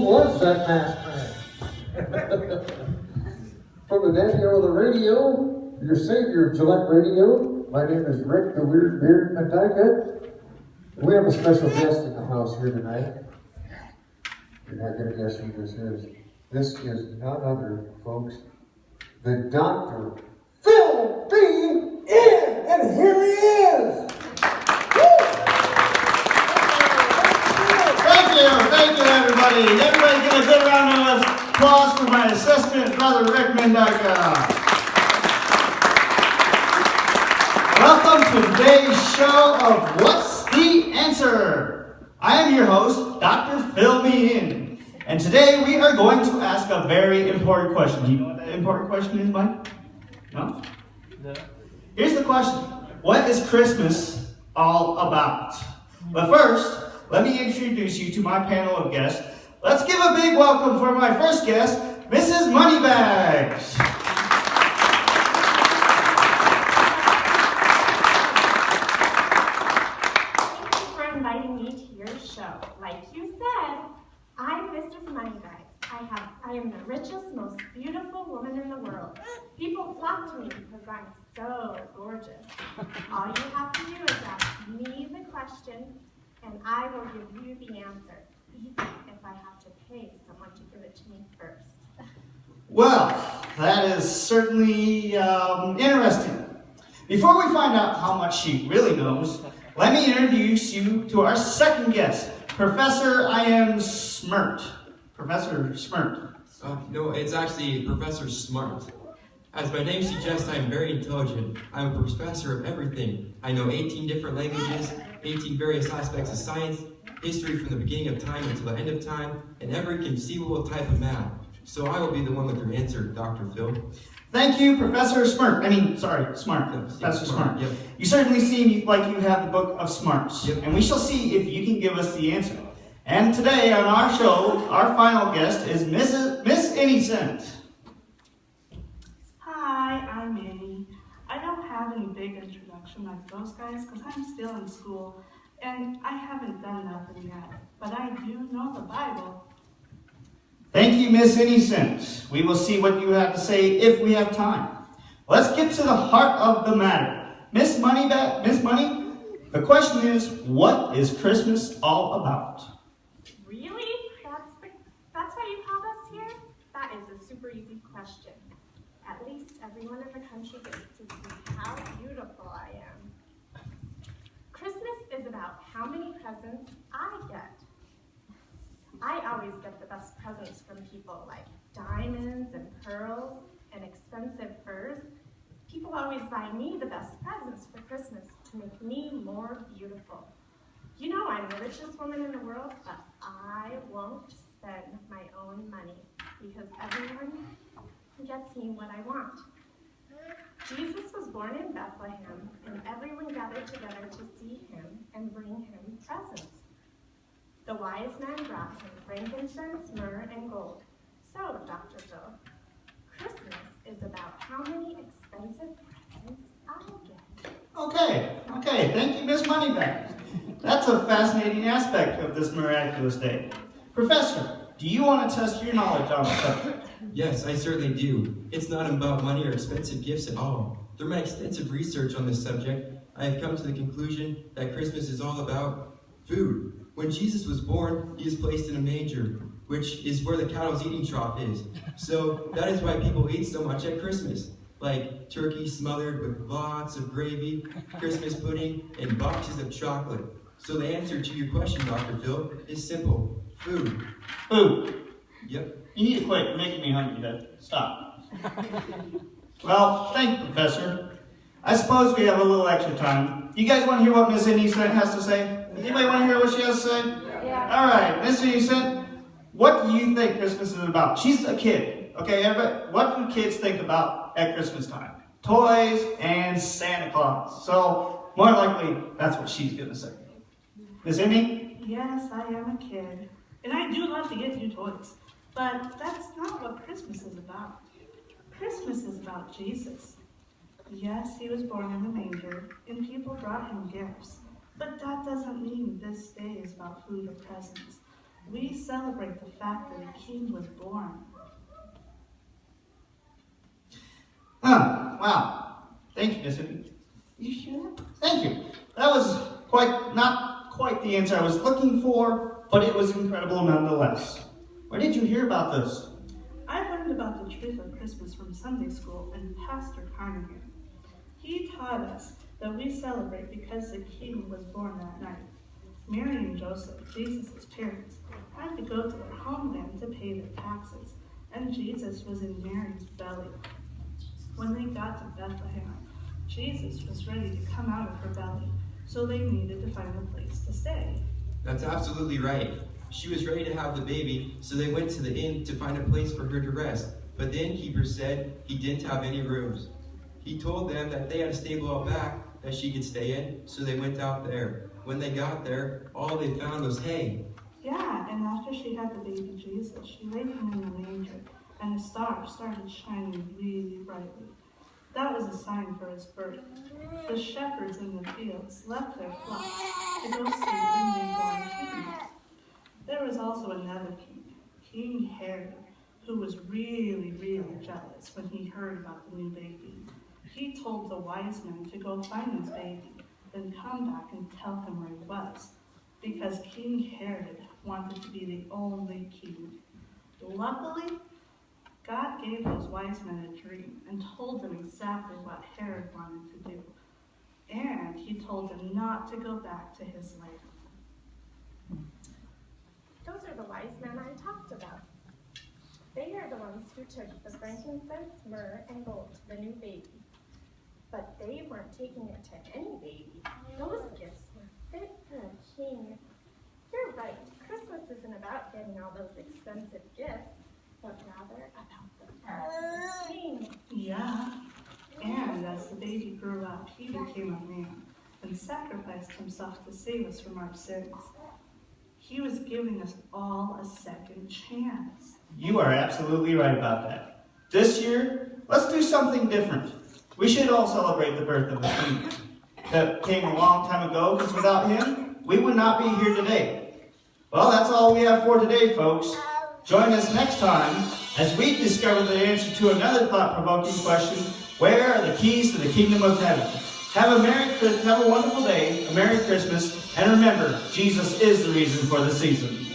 who was that masked man? From the daddy of the radio, your savior of Gillette Radio, my name is Rick the Weird Beard Mendyka. We have a special guest in the house here tonight. You're not going to guess who this is. This is none other, folks, the Dr. Phil B. In, and here he is. Thank you, everybody. Everybody get a good round of applause for my assistant, Brother Rick Mendyka. Welcome to today's show of What's the Answer? I am your host, Dr. Phil B. In, and today we are going to ask a very important question. Do you know what that important question is, Mike? No? No. Here's the question. What is Christmas all about? But first, let me introduce you to my panel of guests. Let's give a big welcome for my first guest, Mrs. Moneybags. Thank you for inviting me to your show. Like you said, I'm Mrs. Moneybags. I am the richest, most beautiful woman in the world. People flock to me because I'm so gorgeous. All you have to do is ask me the question, and I will give you the answer, even if I have to pay someone to give it to me first. Well, that is certainly interesting. Before we find out how much she really knows, let me introduce you to our second guest, Professor I am Smirt. Professor Smirt. No, it's actually Professor Smart. As my name suggests, I am very intelligent. I'm a professor of everything. I know 18 different languages, 18 various aspects of science, history from the beginning of time until the end of time, and every conceivable type of math. So I will be the one with your answer, Dr. Phil. Thank you, Professor Smart. Smart. Professor Smart. Yep. You certainly seem like you have the book of smarts. Yep. And we shall see if you can give us the answer. And today on our show, our final guest is Miss Innocent. Hi, I'm Annie. I don't have any big introduction like those guys because I'm still in school and I haven't done nothing yet. But I do know the Bible. Thank you, Miss Innocent. We will see what you have to say if we have time. Let's get to the heart of the matter. Miss Money, the question is, what is Christmas all about? Really? That's why you called us here? That is a super easy question. At least everyone in the country gets to see how beautiful I am. Christmas is about how many presents I get. I always get the best presents from people like diamonds and pearls and expensive furs. People always buy me the best presents for Christmas to make me more beautiful. You know I'm the richest woman in the world, but I won't spend my own money because everyone gets me what I want. Jesus was born in Bethlehem, and everyone gathered together to see him and bring him presents. The wise man brought him frankincense, myrrh, and gold. So, Dr. Phil, Christmas is about how many expensive presents I get. Okay, thank you, Miss Moneybags. That's a fascinating aspect of this miraculous day. Professor, do you want to test your knowledge on the subject? Yes, I certainly do. It's not about money or expensive gifts at all. Through my extensive research on this subject, I have come to the conclusion that Christmas is all about food. When Jesus was born, he was placed in a manger, which is where the cattle's eating trough is. So that is why people eat so much at Christmas, like turkey smothered with lots of gravy, Christmas pudding, and boxes of chocolate. So the answer to your question, Dr. Phil, is simple. Food. Food. Yep. You need to quit. You're making me hungry, Dad. Stop. Well, thank you, Professor. I suppose we have a little extra time. You guys want to hear what Miss Innocent has to say? Anybody want to hear what she has to say? Yeah. All right, Miss Innocent, what do you think Christmas is about? She's a kid. Okay, everybody, what do kids think about at Christmas time? Toys and Santa Claus. So, more likely, that's what she's going to say. Miss Emmy? Yes, I am a kid. And I do love to get you toys. But that's not what Christmas is about. Christmas is about Jesus. Yes, he was born in a manger, and people brought him gifts. But that doesn't mean this day is about food or presents. We celebrate the fact that a king was born. Wow. Thank you, Miss Hoopy. You sure? Thank you. That was not quite the answer I was looking for, but it was incredible nonetheless. Where did you hear about this? I learned about the truth of Christmas from Sunday school and Pastor Carnahan. He taught us that we celebrate because the king was born that night. Mary and Joseph, Jesus' parents, had to go to their homeland to pay their taxes, and Jesus was in Mary's belly. When they got to Bethlehem, Jesus was ready to come out of her belly, so they needed to find a place to stay. That's absolutely right. She was ready to have the baby, so they went to the inn to find a place for her to rest. But the innkeeper said he didn't have any rooms. He told them that they had a stable out back that she could stay in, so they went out there. When they got there, all they found was hay. Yeah, and after she had the baby Jesus, she laid him in the manger, and the star started shining really brightly. That was a sign for his birth. The shepherds in the fields left their flocks to go see the newborn king. There was also another king, King Herod, who was really, really jealous when he heard about the new baby. He told the wise men to go find his baby, then come back and tell him where he was, because King Herod wanted to be the only king. Luckily, God gave those wise men a dream and told them exactly what Herod wanted to do. And he told them not to go back to his land. Those are the wise men I talked about. They are the ones who took the frankincense, myrrh, and gold to the new baby. But they weren't taking it to any baby. Those gifts were fit for a king. You're right. Christmas isn't about getting all those expensive gifts, but rather about the birth of the king. Yeah. And as the baby grew up, he became a man and sacrificed himself to save us from our sins. He was giving us all a second chance. You are absolutely right about that. This year, let's do something different. We should all celebrate the birth of the king that came a long time ago, because without him, we would not be here today. Well, that's all we have for today, folks. Join us next time as we discover the answer to another thought-provoking question: where are the keys to the kingdom of heaven? Have a wonderful day, a Merry Christmas, and remember, Jesus is the reason for the season.